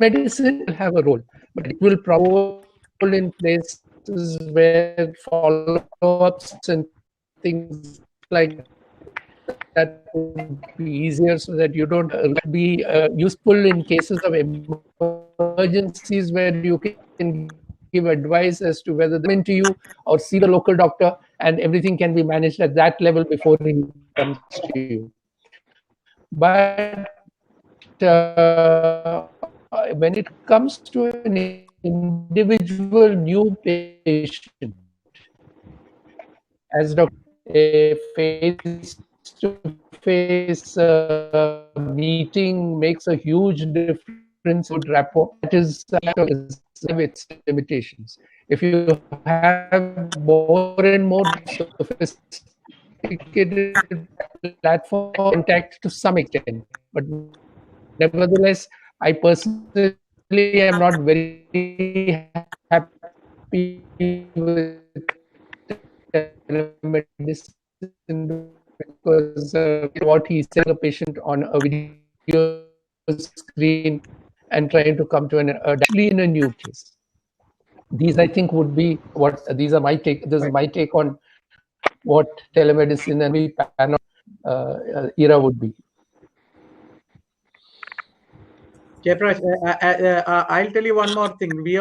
medicine will have a role, but it will probably in places where follow-ups and things like that would be easier, so that you don't be useful in cases of emergencies where you can give advice as to whether they come into you or see the local doctor, and everything can be managed at that level before he comes to you. But when it comes to an individual new patient, as a face-to-face meeting makes a huge difference in rapport. That is its limitations. If you have more and more sophisticated platform contact to some extent, but nevertheless, I personally am not very happy with telemedicine because what he's telling a patient on a video screen and trying to come to actually in a new case. These, I think, would be what these are my take. This is my take on what telemedicine and the panel era would be. Jaiprakash, I'll tell you one more thing. We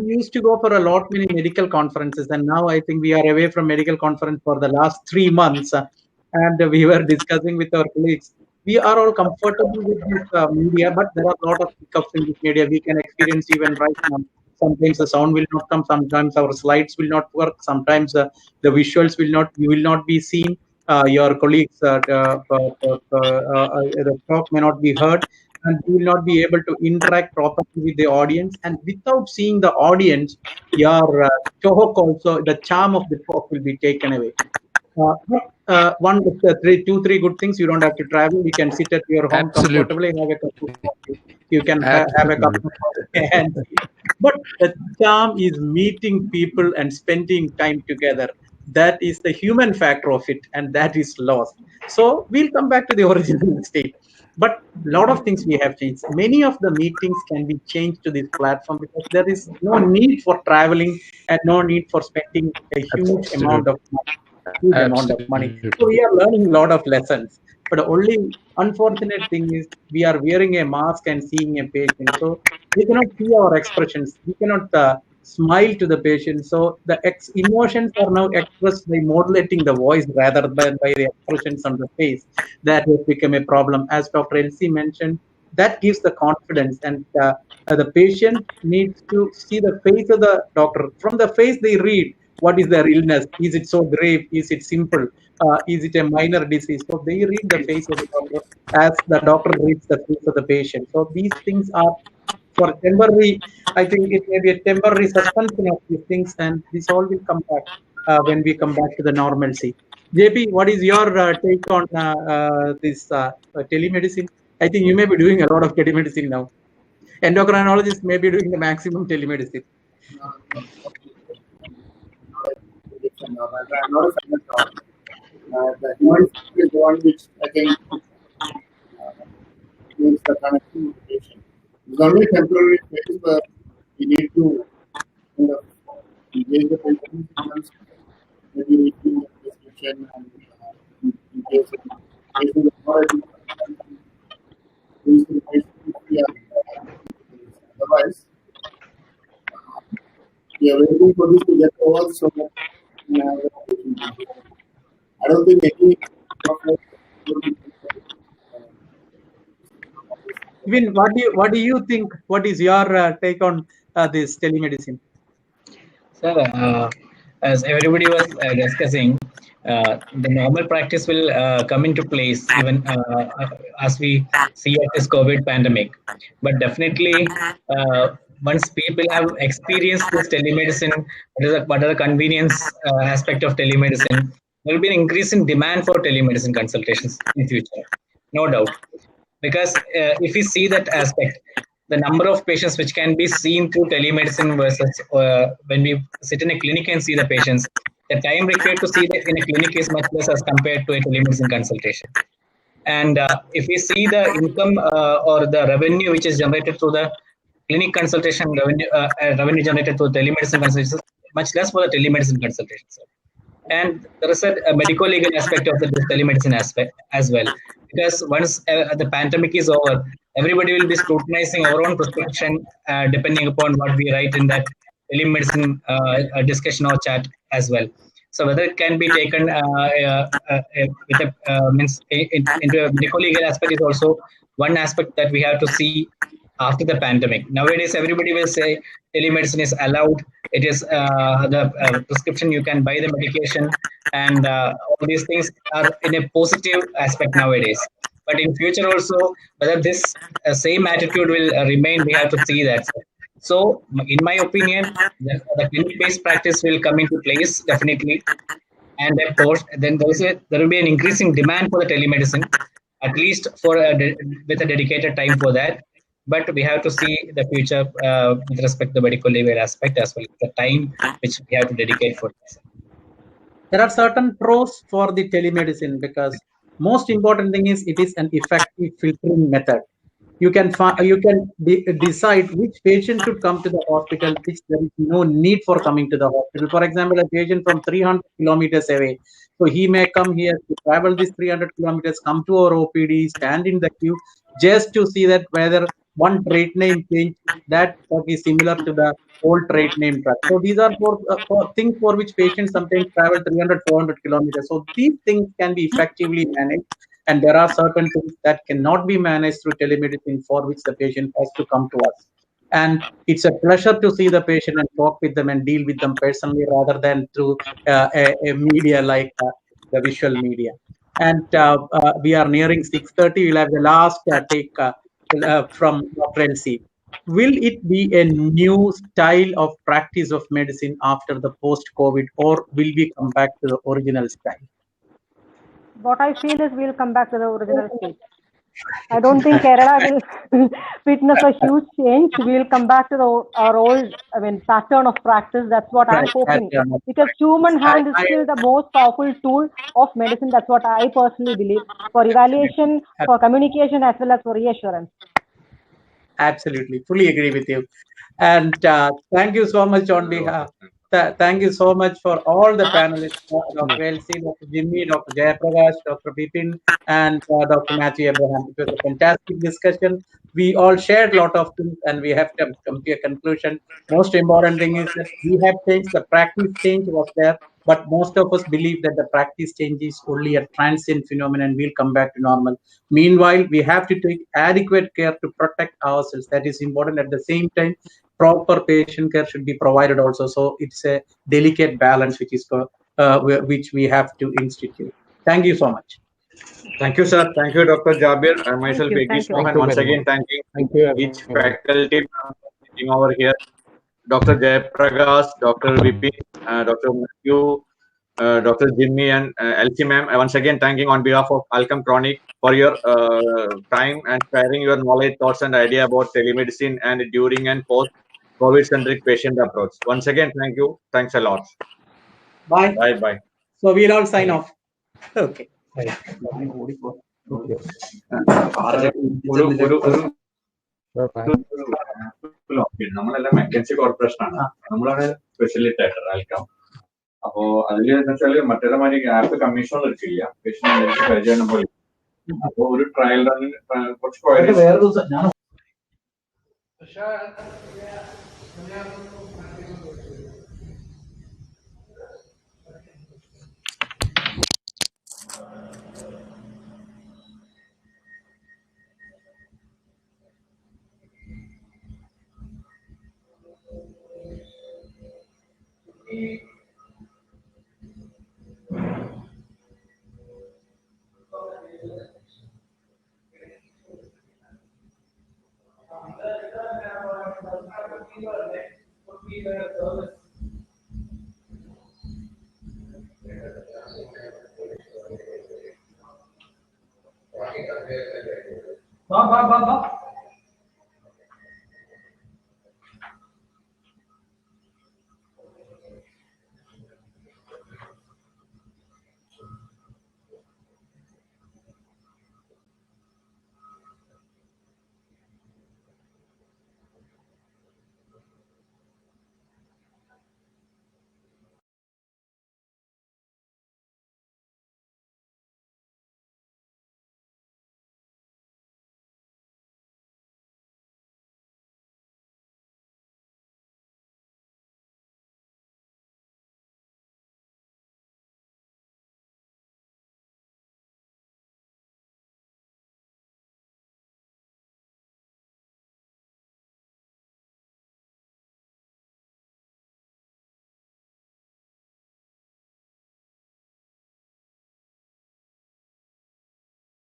used to go for a lot many medical conferences, and now I think we are away from medical conference for the last 3 months. And we were discussing with our colleagues. We are all comfortable with this media, but there are a lot of hiccups in this media. We can experience even right now. Sometimes the sound will not come. Sometimes our slides will not work. Sometimes the visuals will not. You will not be seen. Your colleagues, the talk may not be heard, and you will not be able to interact properly with the audience. And without seeing the audience, your talk also, the charm of the talk will be taken away. Two, three good things. You don't have to travel. You can sit at your home comfortably and have a cup of coffee. You can have a cup of coffee. But the charm is meeting people and spending time together. That is the human factor of it, and that is lost. So we'll come back to the original state. But a lot of things we have changed. Many of the meetings can be changed to this platform because there is no need for traveling and no need for spending a huge amount of money. So we are learning a lot of lessons. But the only unfortunate thing is we are wearing a mask and seeing a patient. So we cannot see our expressions. We cannot smile to the patient. So the emotions are now expressed by modulating the voice rather than by the expressions on the face. That has become a problem. As Dr. Elsie mentioned, that gives the confidence, and the patient needs to see the face of the doctor. From the face they read what is their illness. Is it so grave? Is it simple? Is it a minor disease? So they read the face of the doctor as the doctor reads the face of the patient. So these things are for temporary. I think it may be a temporary suspension of these things, and this all will come back when we come back to the normalcy. JP, what is your take on this telemedicine? I think you may be doing a lot of telemedicine now. Endocrinologists may be doing the maximum telemedicine. I'm not a fan of that. The human is the one which I think makes the connection with the patient. It's only a temporary phase where we need to kind of engage the patient, maybe reading the prescription, and in case the patient is not able to use the patient, otherwise, we are waiting for this to get over so that we have the patient. I don't think any Vin, what do you think? What is your take on this telemedicine? Sir, as everybody was discussing, the normal practice will come into place even as we see at this COVID pandemic. But definitely, once people have experienced this telemedicine, what are the convenience aspect of telemedicine, there will be an increase in demand for telemedicine consultations in future, no doubt. Because if we see that aspect, the number of patients which can be seen through telemedicine versus when we sit in a clinic and see the patients, the time required to see that in a clinic is much less as compared to a telemedicine consultation. And if we see the income or the revenue which is generated through the clinic consultation, revenue generated through telemedicine consultations, much less for the telemedicine consultations. And there is a medico-legal aspect of the telemedicine aspect as well. Because once the pandemic is over, everybody will be scrutinizing our own prescription depending upon what we write in that telemedicine discussion or chat as well. So whether it can be taken with a into a medical legal aspect is also one aspect that we have to see after the pandemic. Nowadays, everybody will say telemedicine is allowed. It is the prescription, you can buy the medication, and all these things are in a positive aspect nowadays. But in future also, whether this same attitude will remain, we have to see that. So, in my opinion, the clinic-based practice will come into place definitely, and of course, then there will be an increasing demand for the telemedicine, at least for with a dedicated time for that. But we have to see the future with respect to the medical legal aspect as well as the time which we have to dedicate for this. There are certain pros for the telemedicine because most important thing is it is an effective filtering method. You can decide which patient should come to the hospital, which there is no need for coming to the hospital. For example, a patient from 300 kilometers away, so he may come here to travel these 300 kilometers, come to our OPD, stand in the queue, just to see that whether one trade name change that is similar to the old trade name drug. So these are for things for which patients sometimes travel 300, 400 kilometers. So these things can be effectively managed, and there are certain things that cannot be managed through telemedicine for which the patient has to come to us. And it's a pleasure to see the patient and talk with them and deal with them personally rather than through a media like the visual media. And we are nearing 6:30. We'll have the last take from Dr. LC. Will it be a new style of practice of medicine after the post-COVID, or will we come back to the original style? What I feel is we'll come back to the original state. I don't think Kerala will witness a huge change. We'll come back to our old, pattern of practice. That's what I'm hoping. Because human hand is still the most powerful tool of medicine. That's what I personally believe, for evaluation, for communication, as well as for reassurance. Absolutely, fully agree with you. And thank you so much on behalf. Thank you so much for all the panelists, Dr. LC, Dr. Jimmy, Dr. Jayaprakash, Dr. Bipin, and Dr. Matthew Abraham. It was a fantastic discussion. We all shared a lot of things, and we have to come to a conclusion. Most important thing is that we have changed, the practice change was there, but most of us believe that the practice change is only a transient phenomenon and we'll come back to normal. Meanwhile, we have to take adequate care to protect ourselves. That is important. At the same time, proper patient care should be provided also. So it's a delicate balance which we have to institute. Thank you so much. Thank you, sir. Thank you, Dr. Jabir. I myself, Vekish Mohan, once again thanking each faculty sitting over here. Dr. Jayaprakash, Dr. Vipin, Dr. Matthew, Dr. Jimmy, and LC ma'am. Once again thanking on behalf of Alchem Chronic for your time and sharing your knowledge, thoughts, and idea about telemedicine and during and post COVID-centric patient approach. Once again, thank you. Thanks a lot. Bye. Bye. Bye. So we'll all sign off. Okay. നമ്മളെല്ലാം McKinsey corporation ആണ്, നമ്മളാണ് facilitator Alkem. അപ്പോ അതില് വെച്ചാല് മറ്റേ മാതിരി app commission എടുക്കില്ല, patient പരിചയം പോലെ. അപ്പൊ ഒരു ട്രയൽ റണ്ണിന് കുറച്ച് Ba.